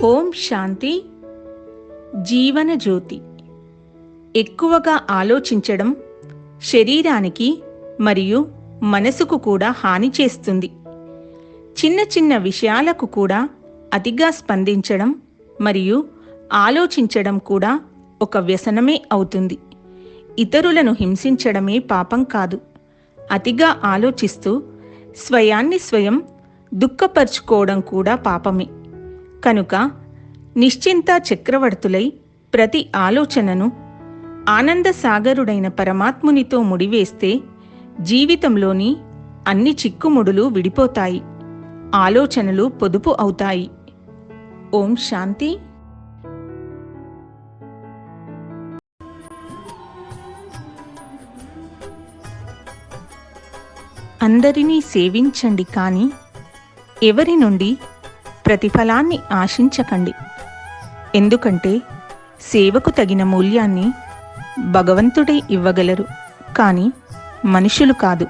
ఓం శాంతి. జీవన జ్యోతి. ఎక్కువగా ఆలోచించడం శరీరానికి మరియు మనసుకు కూడా హాని చేస్తుంది. చిన్న చిన్న విషయాలకు కూడా అతిగా స్పందించడం మరియు ఆలోచించడం కూడా ఒక వ్యసనమే అవుతుంది. ఇతరులను హింసించడమే పాపం కాదు. అతిగా ఆలోచిస్తూ స్వయాన్ని స్వయం దుఃఖపరుచుకోవడం కూడా పాపమే. కనుక నిశ్చింత చక్రవర్తులై ప్రతి ఆలోచనను ఆనంద సాగరుడైన పరమాత్మునితో ముడివేస్తే జీవితంలోని అన్ని చిక్కుముడులు విడిపోతాయి, ఆలోచనలు పొదుపు అవుతాయి. ఓం శాంతి. అందరినీ సేవించండి, కానీ ఎవరి నుండి ప్రతిఫలాన్ని ఆశించకండి. ఎందుకంటే సేవకు తగిన మూల్యాన్ని భగవంతుడే ఇవ్వగలరు, కానీ మనుషులు కాదు.